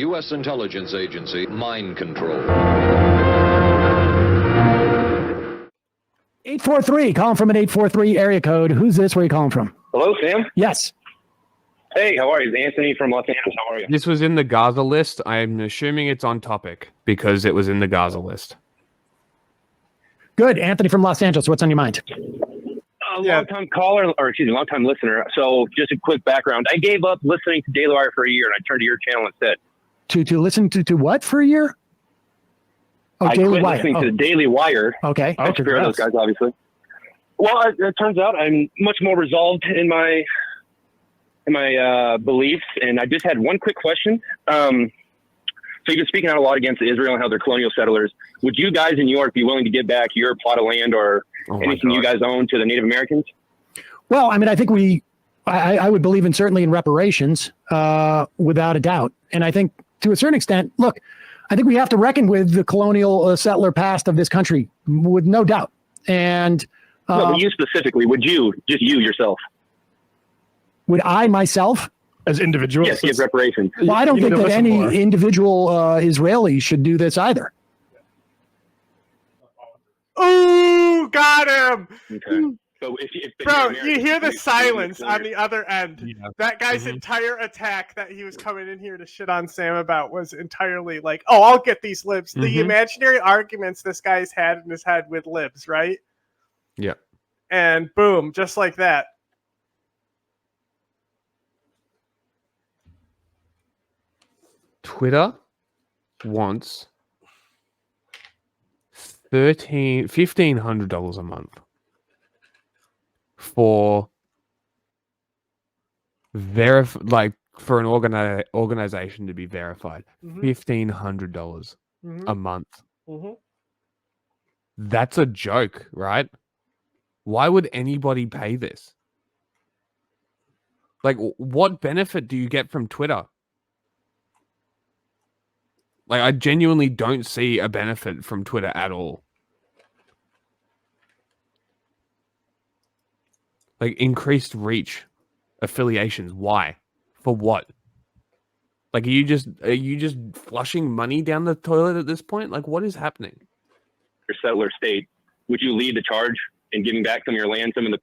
U.S. intelligence agency, mind control. 843, calling from an 843 area code. Who's this? Where are you calling from? Hello, Sam? Yes. Hey, how are you? It's Anthony from Los Angeles. How are you? This was in the Gaza list. I'm assuming it's on topic because it was in the Gaza list. Good. Anthony from Los Angeles. What's on your mind? Long-time caller, or excuse me, long-time listener. So just a quick background. I gave up listening to Daily Wire for a year, and I turned to your channel instead. To listen to what for a year? Oh, I Daily quit Wire. listening to the Daily Wire. Okay. I fear those guys, obviously. Well, it turns out I'm much more resolved in my beliefs, and I just had one quick question. So you've been speaking out a lot against Israel and how they're colonial settlers. Would you guys in New York be willing to give back your plot of land or anything you guys own to the Native Americans? Well, I mean, I think I would believe certainly in reparations, without a doubt. And I think to a certain extent, look, I think we have to reckon with the colonial settler past of this country, with no doubt. And no, but you specifically, would you, just you yourself? Would I myself? As individuals? Yes, give reparations. Well, I don't think that any individual Israeli should do this either. Ooh, got him! Okay. So if Bro, you hear the silence on the other end. Yeah. That guy's entire attack that he was coming in here to shit on Sam about was entirely like, oh, I'll get these libs. The imaginary arguments this guy's had in his head with libs, right? Yeah. And boom, just like that. Twitter wants $1,500 a month for for an organization to be verified. $1,500 a month. That's a joke, right? Why would anybody pay this? Like, what benefit do you get from Twitter? Like, I genuinely don't see a benefit from Twitter at all. Like, increased reach, affiliations. Why? For what? Like, are you just flushing money down the toilet at this point? Like, what is happening? Your settler state, would you lead the charge in giving back some of your land, some of the?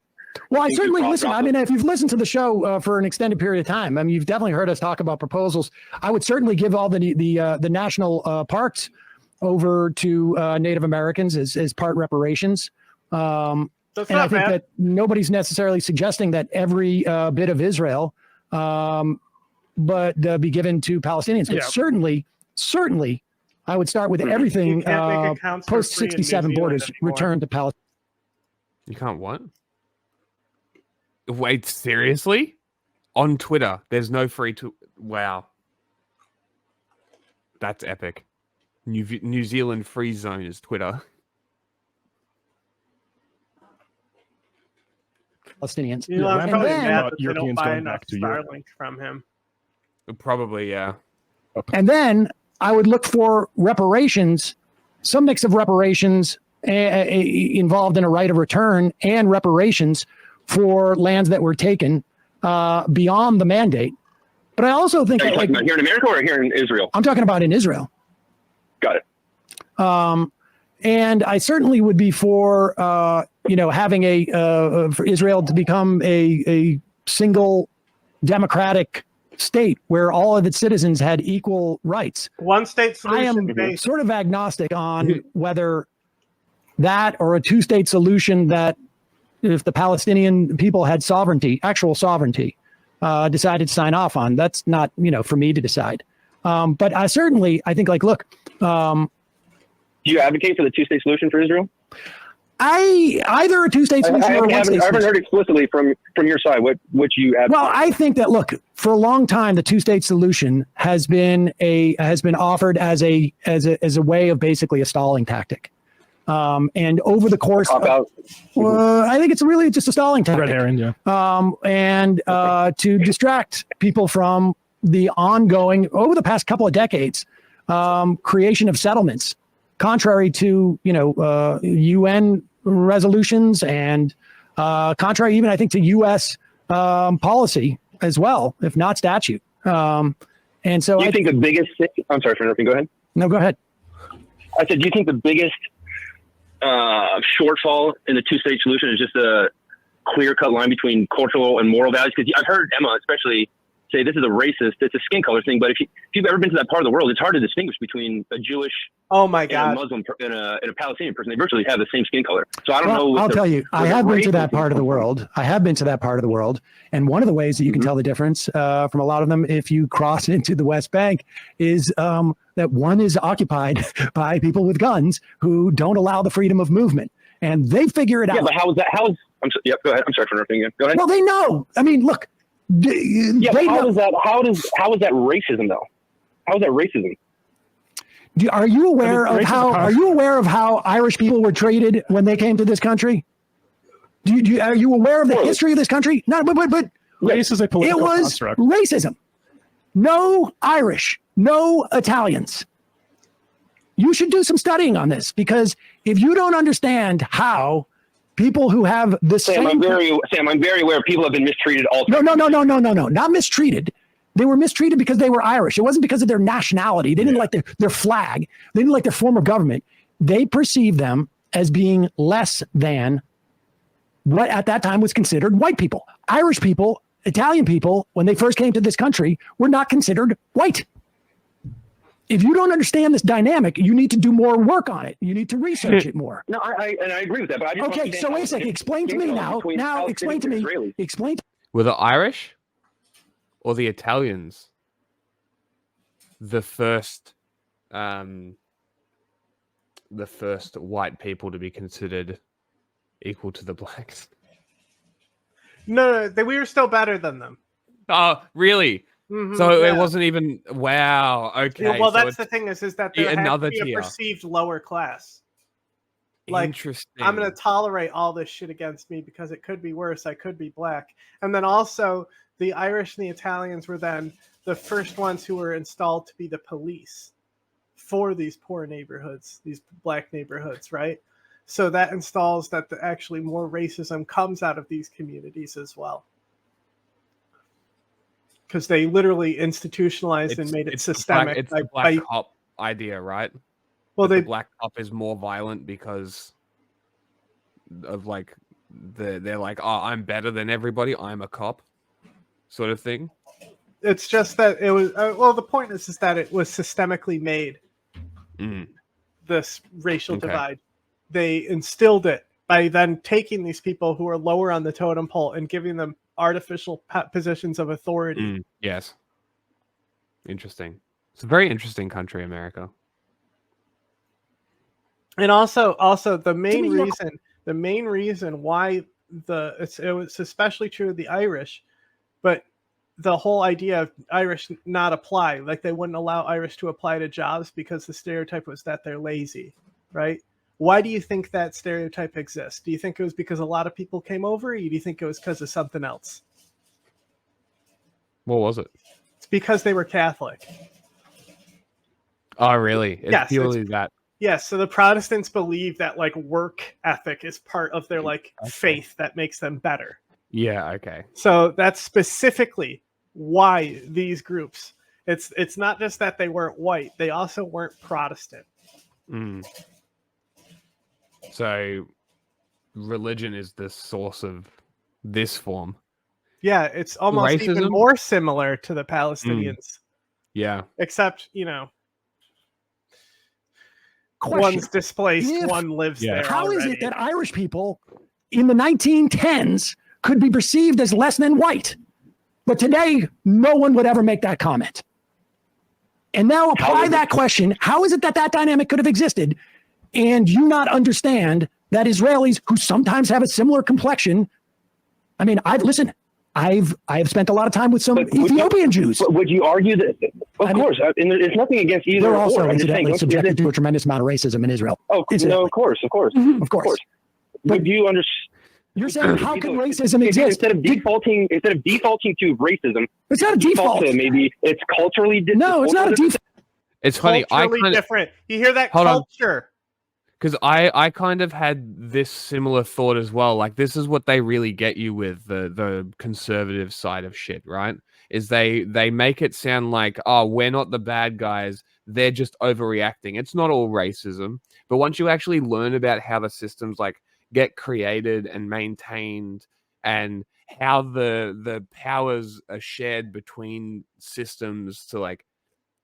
Well, I certainly listen. I mean, if you've listened to the show for an extended period of time, I mean, you've definitely heard us talk about proposals. I would certainly give all the national parks over to Native Americans as part reparations. And I think that nobody's necessarily suggesting that every bit of Israel, but be given to Palestinians. But certainly, I would start with everything post 67 borders returned to Palestine. You can't what? Wait, seriously? On Twitter, there's no free to... Wow. That's epic. New Zealand free zone is Twitter. Palestinians. You know, I'm probably mad that they don't Europeans buy going enough back to Europe. Starlink from him. Probably, yeah. And then I would look for reparations, some mix of reparations involved in a right of return and reparations for lands that were taken beyond the mandate. But I also think Are you talking about here in America or here in Israel? I'm talking about in Israel. Got it. And I certainly would be for having for Israel to become a single democratic state where all of its citizens had equal rights. One state solution. I am sort of agnostic on whether that or a two-state solution that if the Palestinian people had actual sovereignty, decided to sign off on. That's not, for me to decide. But I think look. Do you advocate for the two-state solution for Israel? Either a two-state solution or a one-state solution. I haven't heard explicitly from your side what you advocate. Well, I think that for a long time the two-state solution has been offered as a way of basically a stalling tactic. And over the course I think it's really just a stalling tactic. Red herring, yeah. And to distract people from the ongoing, over the past couple of decades, creation of settlements, contrary to, UN resolutions and contrary even, I think, to U.S. Policy as well, if not statute. And so I think the biggest, I'm sorry for interrupting, go ahead. No, go ahead. I said, do you think the biggest shortfall in the two-state solution is just a clear-cut line between cultural and moral values? Because I've heard Emma especially say this is a racist, it's a skin color thing, but if you've ever been to that part of the world, it's hard to distinguish between a Jewish oh my and God. a Muslim and a Palestinian person. They virtually have the same skin color. So I don't know. I'll tell you, I have been to that part of the world. I have been to that part of the world. And one of the ways that you can tell the difference from a lot of them, if you cross into the West Bank, is that one is occupied by people with guns who don't allow the freedom of movement. And they figure it out. Yeah, but how is that? Go ahead. I'm sorry for interrupting you. Go ahead. Well, they know. I mean, look. How is that racism though? How is that racism? Are you aware of how Irish people were treated when they came to this country? Are you aware of the history of this country? No, but race is a political construct. Racism. No Irish, no Italians. You should do some studying on this, because if you don't understand how people who have the same... I'm very aware people have been mistreated also. No, not mistreated. They were mistreated because they were Irish. It wasn't because of their nationality. They didn't like their flag. They didn't like their form of government. They perceived them as being less than what at that time was considered white people. Irish people, Italian people, when they first came to this country, were not considered white. If you don't understand this dynamic, you need to do more work on it. You need to research it more. No, I agree with that. But I just okay, so wait a second. Explain to me now. Now, explain to me. Explain. Were the Irish or the Italians the first white people to be considered equal to the blacks? No, we were still better than them. Oh, really? Mm-hmm, so it wasn't even wow. Okay. Yeah, well, so that's the thing is that there has to be a perceived lower class. Like, interesting. I'm going to tolerate all this shit against me because it could be worse. I could be black. And then also the Irish and the Italians were then the first ones who were installed to be the police for these poor neighborhoods, these black neighborhoods, right? So that installs that actually more racism comes out of these communities as well. Because they literally institutionalized and made it systemic. It's the black cop idea, right? Well, the black cop is more violent because of like they're like, oh, I'm better than everybody. I'm a cop, sort of thing. It's just that it was. Well, the point is that it was systemically made. This racial divide, they instilled it by then taking these people who are lower on the totem pole and giving them artificial positions of authority. Yes. Interesting. It's a very interesting country, America. And also the main reason why it was especially true of the Irish, but the whole idea of Irish not apply, like they wouldn't allow Irish to apply to jobs because the stereotype was that they're lazy, right? Why do you think that stereotype exists? Do you think it was because a lot of people came over, or do you think it was because of something else? What was it? It's because they were Catholic. Oh, really? Yes, purely that. Yes, so the Protestants believe that like work ethic is part of their like faith that makes them better. Yeah, okay. So that's specifically why these groups. It's not just that they weren't white; they also weren't Protestant. So, religion is the source of this form. Yeah, it's almost racism? Even more similar to the Palestinians. Yeah, except one's displaced, one lives there. How is it that Irish people in the 1910s could be perceived as less than white, but today no one would ever make that comment? And now apply that question. How is it that that dynamic could have existed, and you not understand that Israelis who sometimes have a similar complexion? I mean, I've spent a lot of time with some Ethiopian Jews. Would you argue that? Of course, and it's nothing against either. They're also incidentally subjected to a tremendous amount of racism in Israel. Oh, no, of course. Of course. Would you understand? You're saying how can racism exist? Instead of defaulting to racism, it's not a default. Maybe it's culturally different. No, it's not a default. It's funny. Culturally different. You hear that? Hold culture. Because I kind of had this similar thought as well. Like, this is what they really get you with the conservative side of shit, right? Is they make it sound like, oh, we're not the bad guys. They're just overreacting. It's not all racism. But once you actually learn about how the systems like get created and maintained and how the powers are shared between systems to like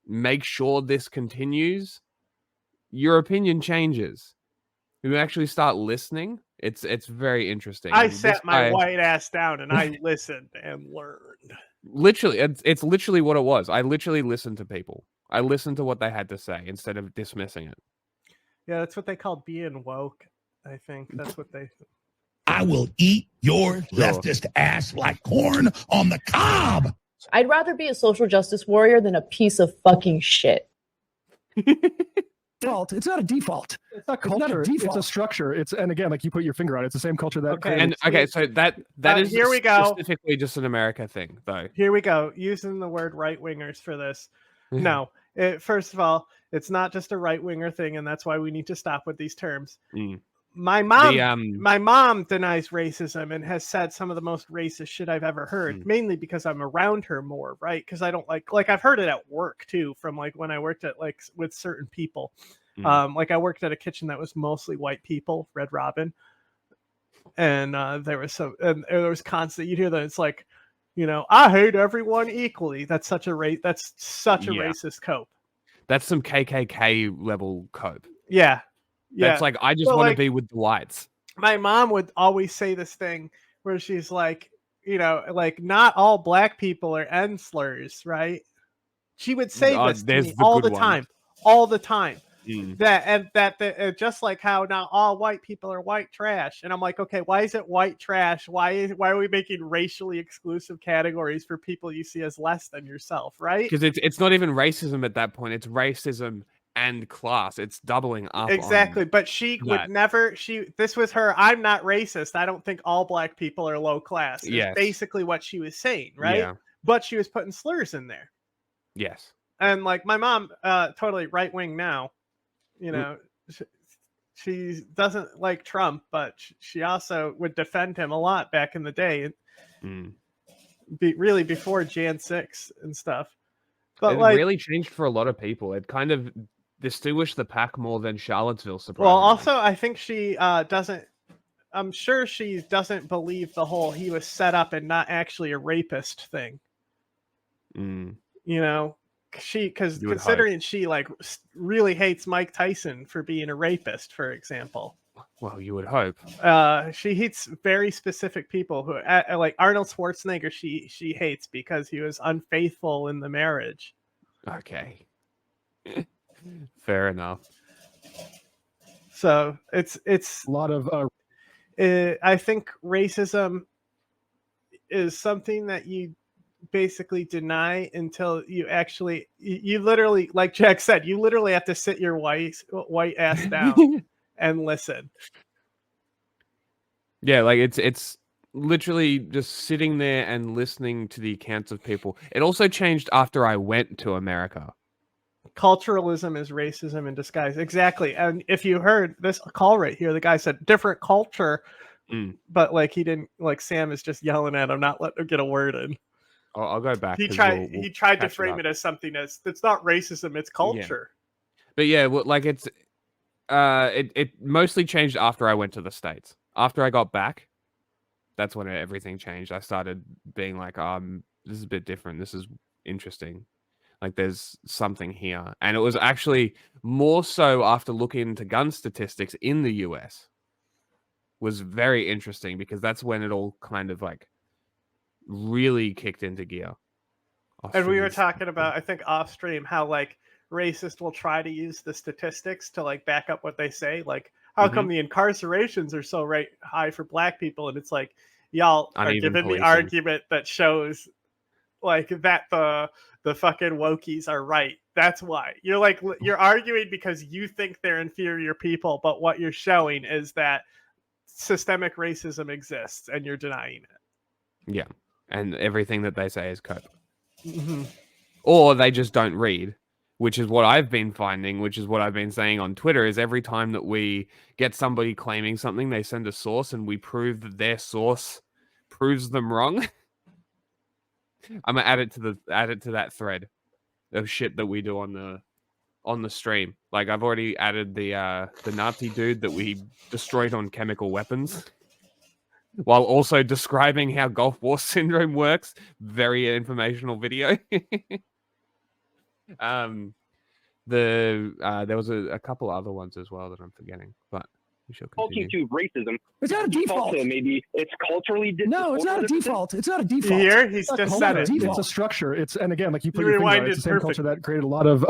make sure this continues, your opinion changes. You actually start listening. It's very interesting. I And sat this my guy- white ass down and I listened and learned. literally, it's literally what it was. I literally listened to people. I listened to what they had to say instead of dismissing it. Yeah, that's what they call being woke. I think that's what they. I will eat your leftist ass like corn on the cob. I'd rather be a social justice warrior than a piece of fucking shit. Default. It's not a default. It's not It's not a culture. It's default. a structure. And again, like you put your finger on it. It's the same culture that. Okay. And so that is here we go. specifically just an America thing, though. Here we go. Using the word right wingers for this. No, first of all, it's not just a right winger thing, and that's why we need to stop with these terms. Mm. My mom, The, my mom denies racism and has said some of the most racist shit I've ever heard, Mm. mainly because I'm around her more, right? Because I don't like I've heard it at work too, from like when I worked at like with certain people. Like I worked at a kitchen that was mostly white people, Red Robin, and there was constant. You'd hear that it's like, you know, I hate everyone equally. That's such a racist cope. That's some KKK level cope. Yeah. That's like, I just Well, want to like, be with the whites. My mom would always say this thing where she's like, you know, like not all black people are N slurs, right? She would say this to me all the time. Mm. That just like how now all white people are white trash, and I'm like, okay, why is it white trash? Why are we making racially exclusive categories for people you see as less than yourself, right? Because it's not even racism at that point. It's racism and class. It's doubling up. Exactly. But she would never. This was her. I'm not racist. I don't think all black people are low class. Is basically what she was saying, right? Yeah. But she was putting slurs in there. Yes. And like my mom, totally right wing now. You know, she doesn't like Trump, but she also would defend him a lot back in the day. Really before Jan 6 and stuff. But it really changed for a lot of people. It kind of distinguished the pack more than Charlottesville, surprisingly. Well, also, I think she doesn't. I'm sure she doesn't believe the whole he was set up and not actually a rapist thing. Mm. You know, because considering she like really hates Mike Tyson for being a rapist, for example. Well, you would hope. She hates very specific people who, like Arnold Schwarzenegger. She hates because he was unfaithful in the marriage. Okay. Fair enough. So it's a lot of. I think racism is something that you basically deny until you actually, you literally, like Jack said, you literally have to sit your white ass down and listen. Yeah, like it's literally just sitting there and listening to the accounts of people. It also changed after I went to America. Culturalism is racism in disguise. Exactly. And if you heard this call right here, the guy said different culture, but like he didn't, like Sam is just yelling at him, not letting him get a word in. I'll go back. He tried to frame it as something that's not racism, it's culture. Yeah. But yeah, well, like it mostly changed after I went to the States. After I got back, that's when everything changed. I started being like, this is a bit different. This is interesting. Like there's something here. And it was actually more so after looking into gun statistics in the US was very interesting because that's when it all kind of like really kicked into gear. And we were talking about, I think off stream, how like racists will try to use the statistics to like back up what they say. Like, how come the incarcerations are so high for black people? And it's like, y'all are giving the argument that shows like that the fucking wokies are right. That's why you're like, you're arguing because you think they're inferior people, but what you're showing is that systemic racism exists and you're denying it. Yeah. And everything that they say is cope. Mm-hmm. Or they just don't read, which is what I've been finding, which is what I've been saying on Twitter, is every time that we get somebody claiming something, they send a source and we prove that their source proves them wrong. I'm gonna add it to that thread of shit that we do on the stream. Like I've already added the Nazi dude that we destroyed on chemical weapons, while also describing how Gulf War syndrome works. Very informational video. There was a couple other ones as well that I'm forgetting, but we shall continue. To racism. It's not a default. Maybe it's culturally. No, it's not a default. It's not a default. Here, he's It's just not said a it. default. It's a structure. And again, like you put You your finger on it, rewinded it's the same perfect. culture that created a lot of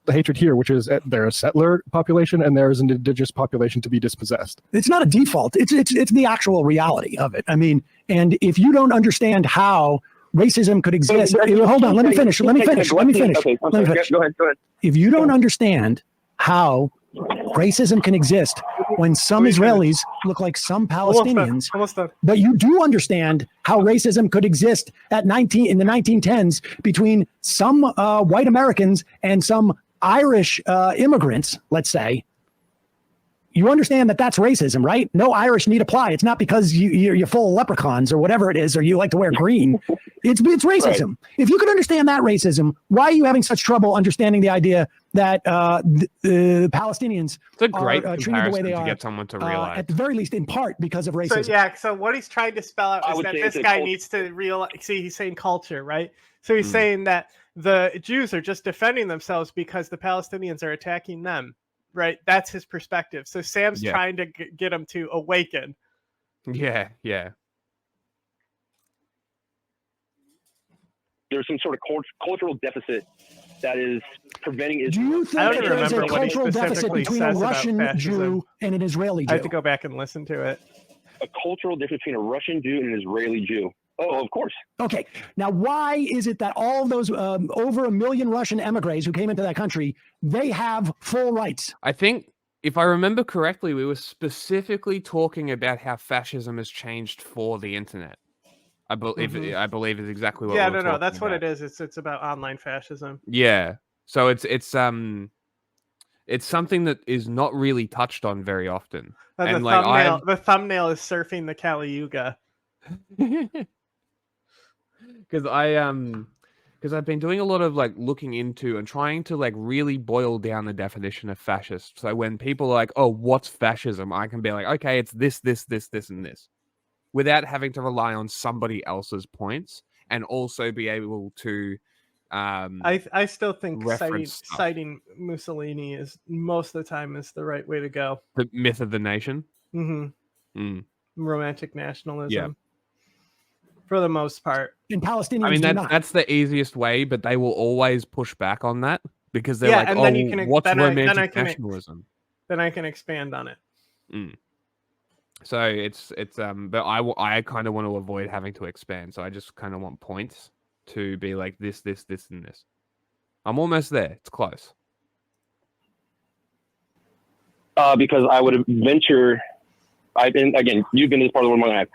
hatred here, which is there's a settler population and there is an indigenous population to be dispossessed. It's not a default. It's the actual reality of it. I mean, and if you don't understand how racism could exist, hold on. Let me finish. Okay, I'm sorry. Go ahead. If you don't understand how racism can exist when some Israelis look like some Palestinians, Almost done. but you do understand how racism could exist in the 1910s between some white Americans and some Irish immigrants, let's say. You understand that that's racism, right? No Irish need apply. It's not because you're full of leprechauns or whatever it is, or you like to wear green. It's racism. Right. If you could understand that racism, why are you having such trouble understanding the idea that the Palestinians It's a great are treated the way they to are? get someone to realize. At the very least, in part because of racism. So what he's trying to spell out is that this guy needs to realize. See, he's saying culture, right? So he's saying that the Jews are just defending themselves because the Palestinians are attacking them. Right, that's his perspective. So Sam's trying to get him to awaken. Yeah. There's some sort of cultural deficit that is preventing Israel. Do you think I don't that even there's a remember what he cultural deficit specifically between a says about Russian fascism. Jew and an Israeli Jew? I have to go back and listen to it. A cultural difference between a Russian Jew and an Israeli Jew. Oh, of course. Okay. Now, why is it that all of those over 1 million Russian emigres who came into that country, they have full rights? I think, if I remember correctly, we were specifically talking about how fascism has changed for the internet. I believe is exactly what. Yeah, we're no, that's talking what about. it is. It's about online fascism. Yeah. So it's something that is not really touched on very often. And the thumbnail is surfing the Kali Yuga. Because I've been doing a lot of like looking into and trying to like really boil down the definition of fascist. So when people are like, "Oh, what's fascism?" I can be like, "Okay, it's this, and this," without having to rely on somebody else's points, and also be able to. I still think reference citing Mussolini is most of the time is the right way to go. The myth of the nation. Romantic nationalism. Yeah. For the most part. In Palestinians, I mean, that's the easiest way, but they will always push back on that because they're like, and "Oh, then you can, what's then romantic nationalism?" Then I can expand on it. So it's but I kind of want to avoid having to expand, so I just kind of want points to be like this, and this. I'm almost there. It's close. Because I would venture, again, you've been to this part of the world more than I have.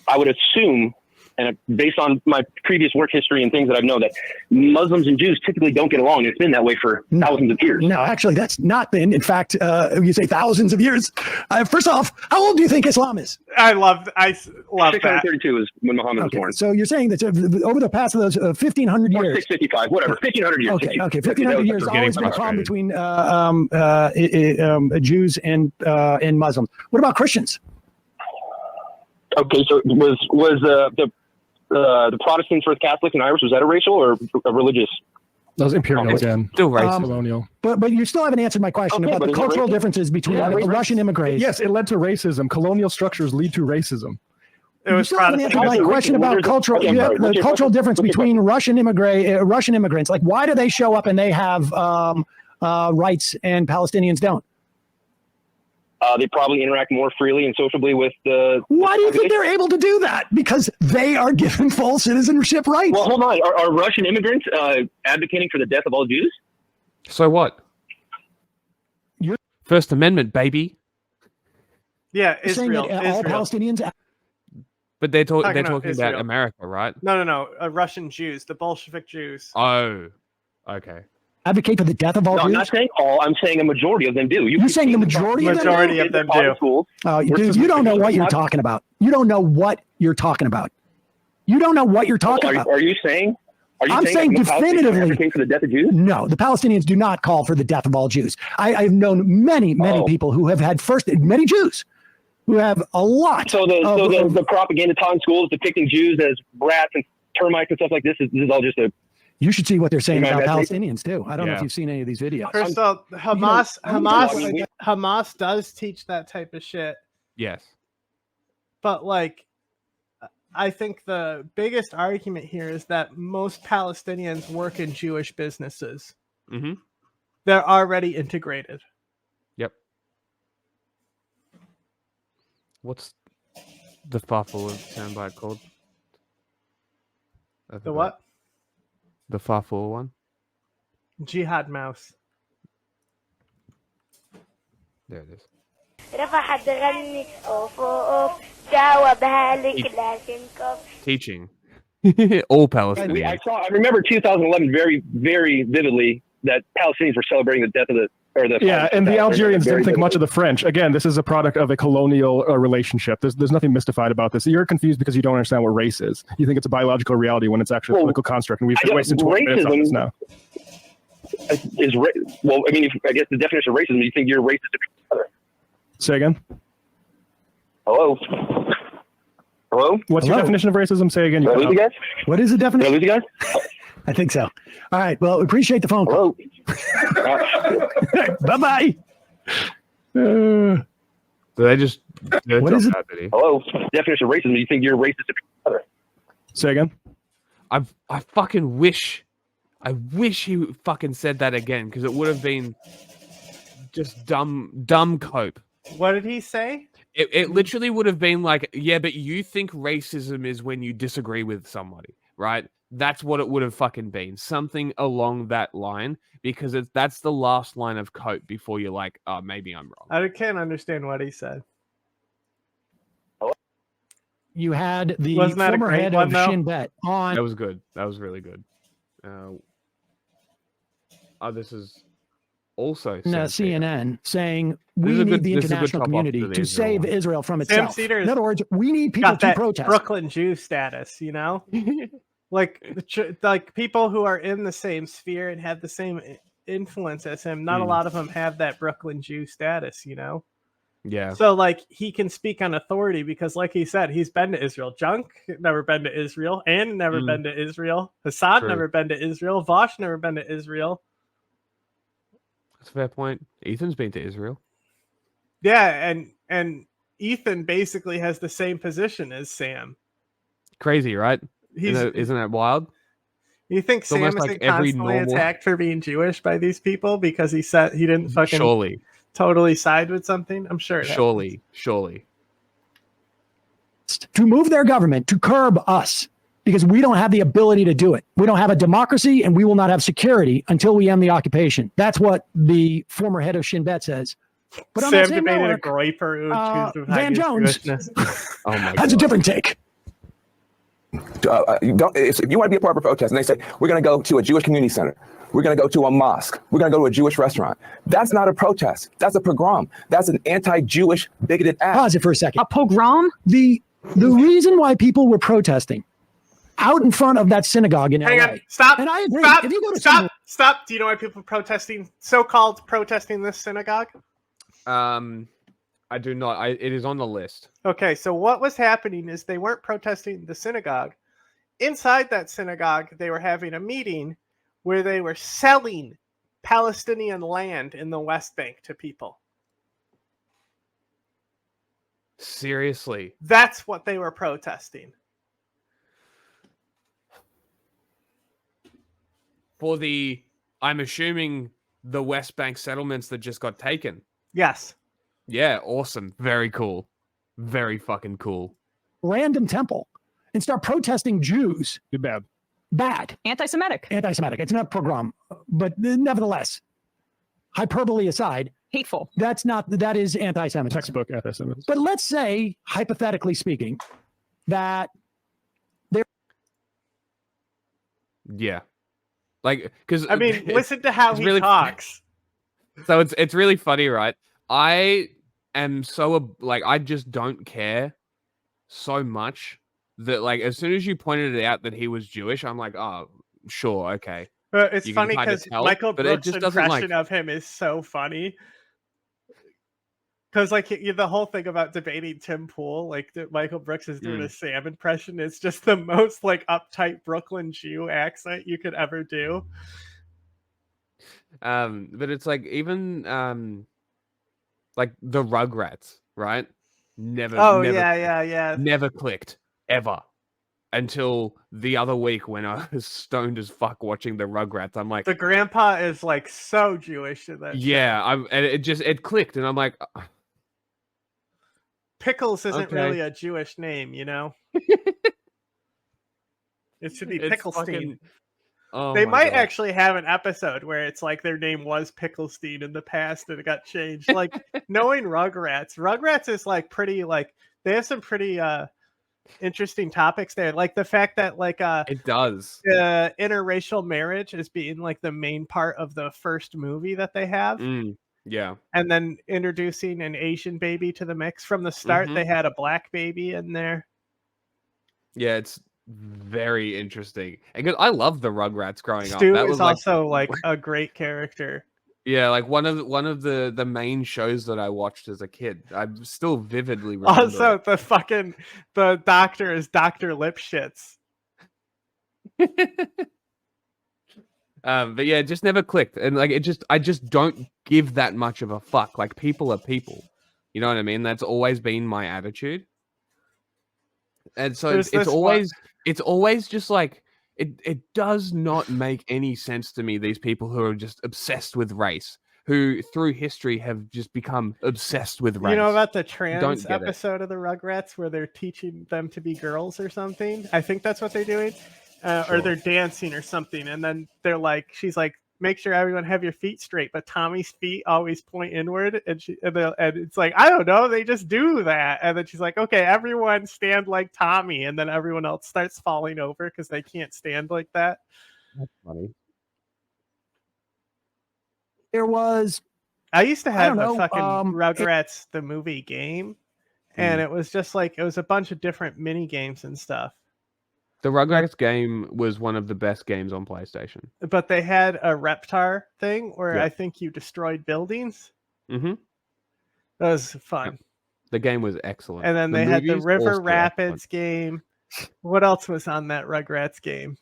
I would assume, and based on my previous work history and things that I've known, that Muslims and Jews typically don't get along. It's been that way for thousands of years. No, actually, that's not been. In fact, you say thousands of years. First off, how old do you think Islam is? I love 632 is when Muhammad was born. So you're saying that over the past of those 1,500 years, 655, whatever, 1,500 years. Okay, 1,500 years. Always been a problem between Jews and Muslims. What about Christians? Okay, so was the Protestants versus Catholics and Irish, was that a racial or a religious? That was imperial again. Still racist. Colonial. But you still haven't answered my question about the cultural differences between Russian immigrants. Yes, it led to racism. Colonial structures lead to racism. It was you still haven't answered my question about the cultural difference between Russian immigrants. Like, why do they show up and they have rights and Palestinians don't? They probably interact more freely and sociably with the... Why do you think they're able to do that? Because they are given full citizenship rights. Well, hold on. Are Russian immigrants advocating for the death of all Jews? So what? First Amendment, baby. Yeah, Israel. All Palestinians... But they're talking Israel. about America, right? No. Russian Jews, the Bolshevik Jews. Oh, okay. Advocate for the death of all No, I'm Jews? not saying all. I'm saying a majority of them do. You're saying the majority of them? Majority of them do. Schools. Dude, you don't know what you're talking about. You don't know what you're talking about. You don't know what you're talking about. Are you saying? I'm saying definitively advocate for the death of Jews? No, the Palestinians do not call for the death of all Jews. I've known many people who have had many Jews who have a lot. So the propaganda taught in schools depicting Jews as rats and termites and stuff like this is all just a. You should see what they're saying about Palestinians too. I don't know if you've seen any of these videos. First of all, Hamas does teach that type of shit. Yes. But like, I think the biggest argument here is that most Palestinians work in Jewish businesses. Mm-hmm. They're already integrated. Yep. What's the Farfel soundbite called? The what? The Farfel one? Jihad mouse. There it is. Teaching. All Palestinians. I remember 2011 very, very vividly that Palestinians were celebrating the death of and the Algerians didn't think much of the French. Again, this is a product of a colonial relationship. There's nothing mystified about this. You're confused because you don't understand what race is. You think it's a biological reality when it's actually a political construct, and we've been wasting 20 minutes on this now. I guess the definition of racism, you think you're racist to each other. Say again? Hello? What's your definition of racism? Say again. You guys? What is the definition? Did I lose you guys? I think so. All right. Well, appreciate the phone call. Bye-bye. So they just... What is it? Hello? Definition of racism, you think you're racist to each other. Say again? I fucking wish... I wish he fucking said that again, because it would have been just dumb cope. What did he say? It literally would have been like, yeah, but you think racism is when you disagree with somebody, right? That's what it would have fucking been. Something along that line, because that's the last line of cope before you're like, oh, maybe I'm wrong. I can't understand what he said. You had the Wasn't that former a great head one, of though? Shin Bet on. That was good. That was really good. This is also CNN saying we need the international community to save Israel from itself. In other words, we need people to protest. Brooklyn Jew status, you know, like people who are in the same sphere and have the same influence as him. Not a lot of them have that Brooklyn Jew status, you know. Yeah. So like he can speak on authority because, like he said, he's been to Israel. Junk never been to Israel. And never been to Israel. Hassan never been to Israel. Vosh never been to Israel. That's a fair point. Ethan's been to Israel. Yeah, and Ethan basically has the same position as Sam. Crazy, right? Isn't that wild? You think Sam isn't like constantly attacked for being Jewish by these people because he said he didn't fucking totally side with something? I'm sure. Surely. To move their government to curb us, because we don't have the ability to do it. We don't have a democracy, and we will not have security until we end the occupation. That's what the former head of Shin Bet says. But Sam debated a groiper. Van Jones has a different take. If you want to be a part of a protest, and they say, we're going to go to a Jewish community center, we're going to go to a mosque, we're going to go to a Jewish restaurant. That's not a protest. That's a pogrom. That's an anti-Jewish, bigoted act. Pause it for a second. A pogrom? The reason why people were protesting out in front of that synagogue in LA. Hang on, stop. And I agree. Stop. If you go to Stop. Do you know why people are so-called protesting this synagogue? I do not. It is on the list. Okay, so what was happening is they weren't protesting the synagogue. Inside that synagogue, they were having a meeting where they were selling Palestinian land in the West Bank to people. Seriously? That's what they were protesting. For I'm assuming the West Bank settlements that just got taken. Yes. Yeah, awesome. Very cool. Very fucking cool. Random temple and start protesting Jews. Bad. Anti-Semitic. It's not a pogrom, but nevertheless, hyperbole aside, hateful. That is anti-Semitism. Textbook anti-Semitism. But let's say, hypothetically speaking, that there. Yeah. Like, because I mean, listen to how he really talks. So it's really funny, right? I am so like I just don't care so much that like as soon as you pointed it out that he was Jewish, I'm like, oh, sure, okay. It's You can funny kinda because tell, Michael but it Brooks' just doesn't, like- impression of him is so funny. Because like the whole thing about debating Tim Pool, like that Michael Brooks is doing a Sam impression, is just the most like uptight Brooklyn Jew accent you could ever do. But it's like even like the Rugrats, right? Never never clicked ever until the other week when I was stoned as fuck watching the Rugrats. I'm like, The grandpa is like so Jewish in that. yeah, and it clicked, and I'm like, Pickles isn't okay. really a Jewish name, you know. It should be Picklestein. Oh They my might God. actually have an episode where it's like their name was Picklestein in the past and it got changed. Like knowing Rugrats is like pretty like they have some pretty interesting topics there. Like the fact that like it does interracial marriage is being like the main part of the first movie that they have. Yeah. And then introducing an Asian baby to the mix. From the start, they had a black baby in there. Yeah, it's very interesting. And I love the Rugrats growing up. Stu That is was like, also like a great character. yeah, like one of the main shows that I watched as a kid. I still vividly remember. Also, the doctor is Dr. Lipschitz. But yeah, it just never clicked, and like I just don't give that much of a fuck. Like people are people, you know what I mean? That's always been my attitude, and so it's always just like it does not make any sense to me. These people who are just obsessed with race, who through history have just become obsessed with race. You know about the trans episode of the Rugrats where they're teaching them to be girls or something? I think that's what they're doing. Or they're dancing or something, and then they're like, she's like, make sure everyone have your feet straight, but Tommy's feet always point inward, and it's like, I don't know, they just do that, and then she's like, okay, everyone stand like Tommy, and then everyone else starts falling over because they can't stand like that. That's funny. I used to have a fucking Rugrats the movie game, and it was just like it was a bunch of different mini games and stuff. The Rugrats game was one of the best games on PlayStation. But they had a Reptar thing where I think you destroyed buildings. Mm-hmm. That was fun. Yep. The game was excellent. And then they had the River Rapids game. What else was on that Rugrats game?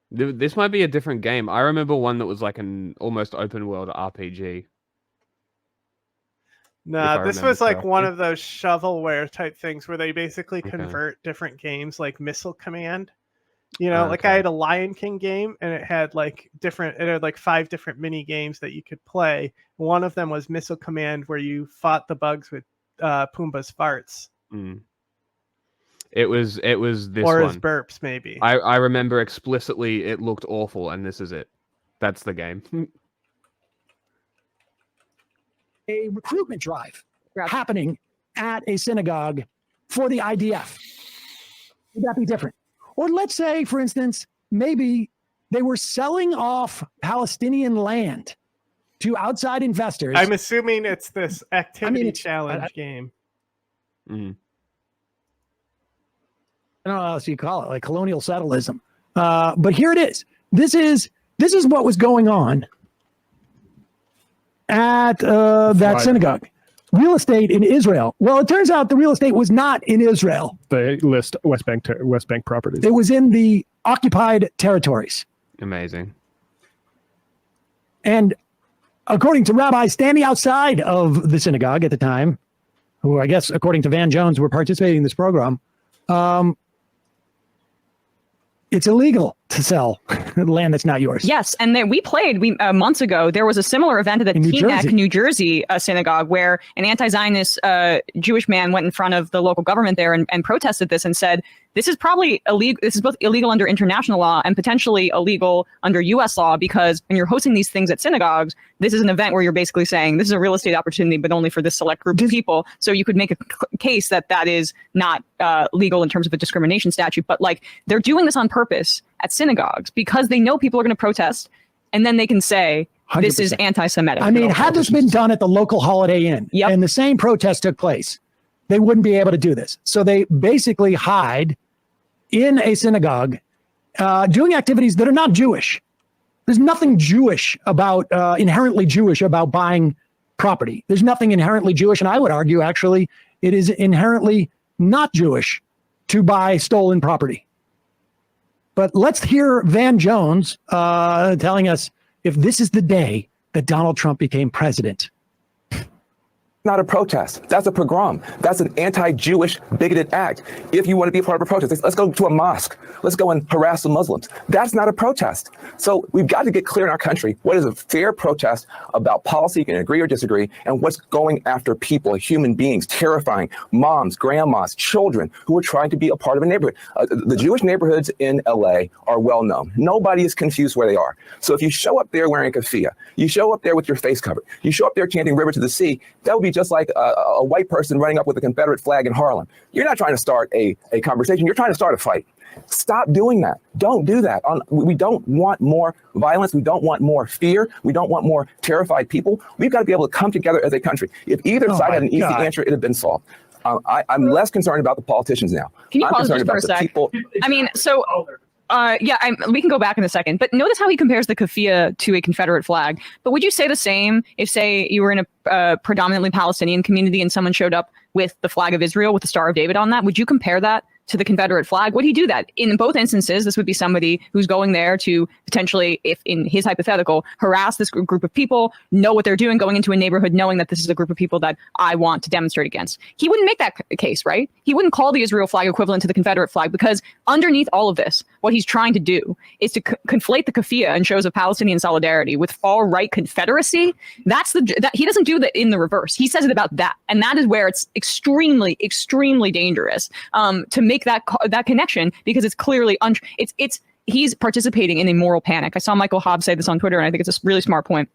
This might be a different game. I remember one that was like an almost open world RPG. No, this was like one of those shovelware type things where they basically convert different games like Missile Command. You know, like I had a Lion King game and it had like 5 different mini games that you could play. One of them was Missile Command where you fought the bugs with Pumbaa's farts. It was this or one. his burps, maybe. I remember explicitly it looked awful, and this is it. That's the game. A recruitment drive happening at a synagogue for the IDF. Would that be different? Or let's say, for instance, maybe they were selling off Palestinian land to outside investors. I'm assuming it's this activity challenge game. I don't know how else you call it, like colonial settlism. But here it is. This is what was going on at that synagogue. Real estate in Israel. Well, it turns out the real estate was not in Israel. They list West Bank properties. It was in the occupied territories. Amazing. And according to rabbis standing outside of the synagogue at the time, who I guess, according to Van Jones, were participating in this program, it's illegal to sell land that's not yours. Yes, and then we played months ago. There was a similar event at the Teaneck, New Jersey synagogue where an anti-Zionist Jewish man went in front of the local government there and protested this and said, this is probably illegal. This is both illegal under international law and potentially illegal under U.S. law, because when you're hosting these things at synagogues, this is an event where you're basically saying this is a real estate opportunity, but only for this select group of people. So you could make a case that that is not legal in terms of a discrimination statute. But like they're doing this on purpose at synagogues because they know people are going to protest, and then they can say, this 100%. is anti-Semitic. I mean, had this been done at the local Holiday Inn and the same protest took place, they wouldn't be able to do this. So they basically hide in a synagogue doing activities that are not Jewish. There's nothing Jewish about, inherently Jewish about buying property. There's nothing inherently Jewish, and I would argue, actually, it is inherently not Jewish to buy stolen property. But let's hear Van Jones telling us if this is the day that Donald Trump became president. Not a protest. That's a pogrom. That's an anti-Jewish, bigoted act. If you want to be a part of a protest, let's go to a mosque. Let's go and harass the Muslims. That's not a protest. So we've got to get clear in our country what is a fair protest about policy, you can agree or disagree, and what's going after people, human beings, terrifying moms, grandmas, children who are trying to be a part of a neighborhood. The Jewish neighborhoods in LA are well known. Nobody is confused where they are. So if you show up there wearing a keffiyeh, you show up there with your face covered, you show up there chanting "River to the Sea," that would be just like a white person running up with a Confederate flag in Harlem. You're not trying to start a conversation. You're trying to start a fight. Stop doing that. Don't do that. We don't want more violence. We don't want more fear. We don't want more terrified people. We've got to be able to come together as a country. If either side had an easy answer, it would have been solved. I'm less concerned about the politicians now. Can you I'm pause concerned just for about a the sec? people. I mean, so we can go back in a second, but notice how he compares the keffiyeh to a Confederate flag. But would you say the same if, say, you were in a predominantly Palestinian community and someone showed up with the flag of Israel with the Star of David on that? Would you compare that to the Confederate flag? Would he do that? In both instances, this would be somebody who's going there to potentially, if in his hypothetical, harass this group of people, know what they're doing, going into a neighborhood, knowing that this is a group of people that I want to demonstrate against. He wouldn't make that case, right? He wouldn't call the Israel flag equivalent to the Confederate flag, because underneath all of this, what he's trying to do is to conflate the keffiyeh and shows of Palestinian solidarity with far-right Confederacy. He doesn't do that in the reverse. He says it about that, and that is where it's extremely, extremely dangerous to make that connection, because it's clearly he's participating in a moral panic. I saw Michael Hobbs say this on Twitter, and I think it's a really smart point.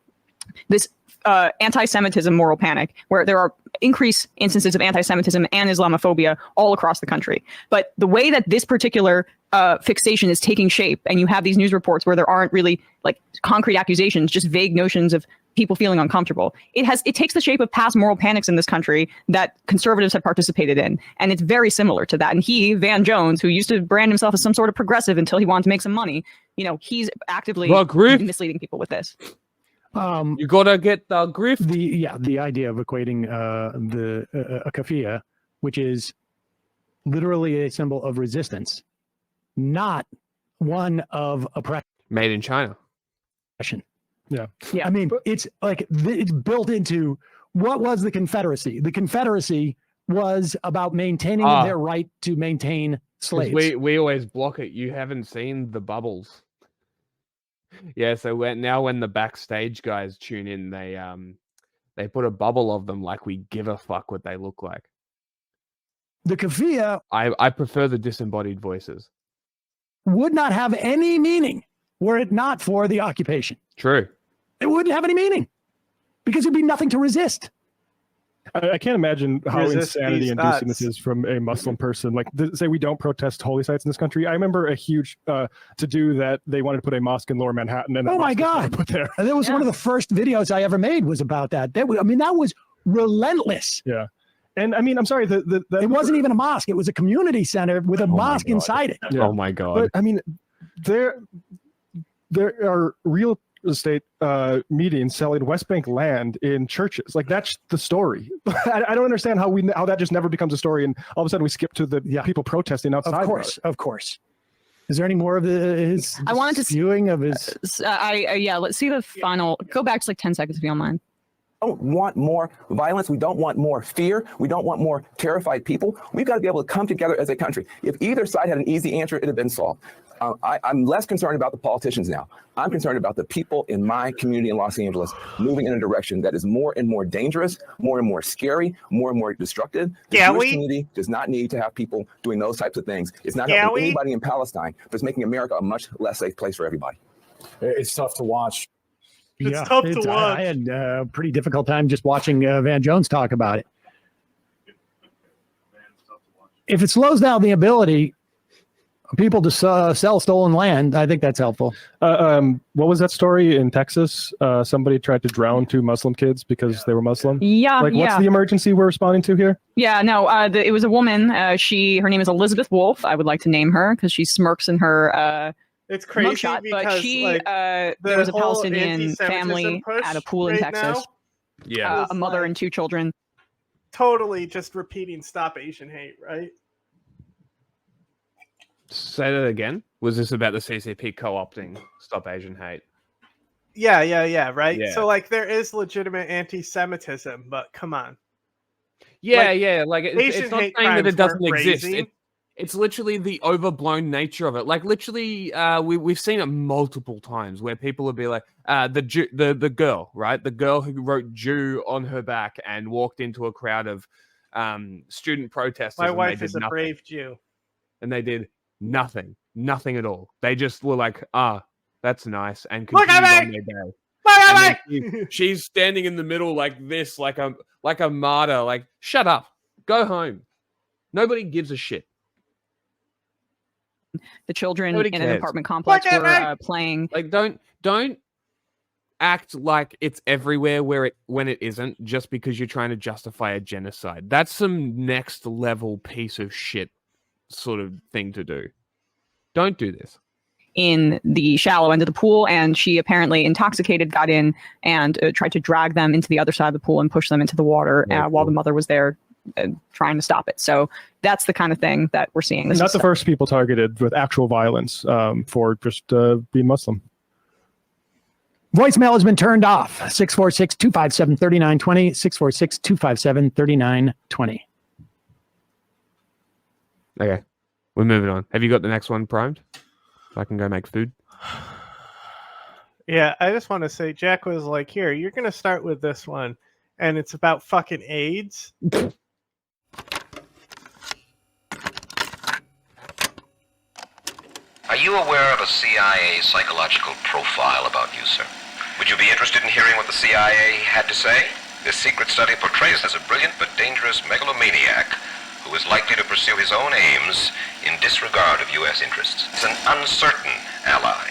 This anti-Semitism moral panic, where there are increased instances of anti-Semitism and Islamophobia all across the country. But the way that this particular fixation is taking shape, and you have these news reports where there aren't really like concrete accusations, just vague notions of people feeling uncomfortable. It takes the shape of past moral panics in this country that conservatives have participated in. And it's very similar to that. And Van Jones, who used to brand himself as some sort of progressive until he wanted to make some money, he's actively misleading people with this. You gotta get the grift. The idea of equating a keffiyeh, which is literally a symbol of resistance, not one of oppression. Made in China. Yeah. I mean, it's like it's built into what was the Confederacy. The Confederacy was about maintaining their right to maintain slaves. We always block it. You haven't seen the bubbles. Yeah, so when the backstage guys tune in, they put a bubble of them like we give a fuck what they look like. The keffiyeh, I prefer the disembodied voices. Would not have any meaning were it not for the occupation. True. It wouldn't have any meaning because it'd be nothing to resist. I can't imagine how insanity-inducing this is from a Muslim person. Like, say we don't protest holy sites in this country. I remember a huge to-do that they wanted to put a mosque in Lower Manhattan. And oh my God! Put there. And that was one of the first videos I ever made was about that. That was relentless. Yeah. And I mean, I'm sorry, it wasn't even a mosque. It was a community center with a mosque inside it. Yeah. Oh my God! But I mean, there are real estate meetings selling West Bank land in churches. Like, that's the story. I don't understand how that just never becomes a story, and all of a sudden we skip to the people protesting outside. Of course. Is there any more of his? I wanted to viewing of his. Let's see the final. Go back to like 10 seconds if you don't mind. We don't want more violence. We don't want more fear. We don't want more terrified people. We've got to be able to come together as a country. If either side had an easy answer, it would have been solved. I'm less concerned about the politicians now. I'm concerned about the people in my community in Los Angeles moving in a direction that is more and more dangerous, more and more scary, more and more destructive. The Jewish community does not need to have people doing those types of things. It's not helping anybody in Palestine, but it's making America a much less safe place for everybody. It's tough to watch. It's tough to watch. I had a pretty difficult time just watching Van Jones talk about it. If it slows down the ability people to sell stolen land. I think that's helpful. What was that story in Texas? Somebody tried to drown 2 Muslim kids because they were Muslim. Yeah. Like, what's the emergency we're responding to here? Yeah, no, it was a woman. Her name is Elizabeth Wolf. I would like to name her because she smirks in her it's crazy mugshot. because But she, like, there was a Palestinian family at a pool in Texas. Yeah, a mother and 2 children. Totally just repeating "Stop Asian Hate," right? Say that again. Was this about the CCP co-opting Stop Asian Hate? Yeah, right? Yeah. So, like, there is legitimate anti-Semitism, but come on. Yeah, Like, yeah. Like, it's not hate saying that crimes it doesn't weren't exist. crazy. It's literally the overblown nature of it. Like, literally, we've seen it multiple times where people will be like, the girl, right? The girl who wrote Jew on her back and walked into a crowd of student protesters. My and wife they is did a nothing. brave Jew. And they did nothing at all. They just were like, that's nice, and Look continued at on me! their day. Look at And me! she's standing in the middle like this, like a martyr. Like, shut up, go home. Nobody gives a shit. The children Nobody in an cares. apartment complex Look at were me! playing. Like, don't act like it's everywhere when it isn't, just because you're trying to justify a genocide. That's some next level piece of shit sort of thing to do. Don't do this. In the shallow end of the pool, and she apparently intoxicated got in and tried to drag them into the other side of the pool and push them into the water while the mother was there trying to stop it. So that's the kind of thing that we're seeing. Not the first people targeted with actual violence for just being Muslim. Voicemail has been turned off. 646-257-3920. 646-257-3920. Okay, we're moving on. Have you got the next one primed? So I can go make food. Yeah, I just want to say, Jack was like, here, you're going to start with this one, and it's about fucking AIDS. Are you aware of a CIA psychological profile about you, sir? Would you be interested in hearing what the CIA had to say? This secret study portrays as a brilliant but dangerous megalomaniac who is likely to pursue his own aims in disregard of U.S. interests. He's an uncertain ally.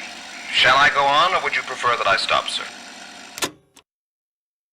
Shall I go on, or would you prefer that I stop, sir?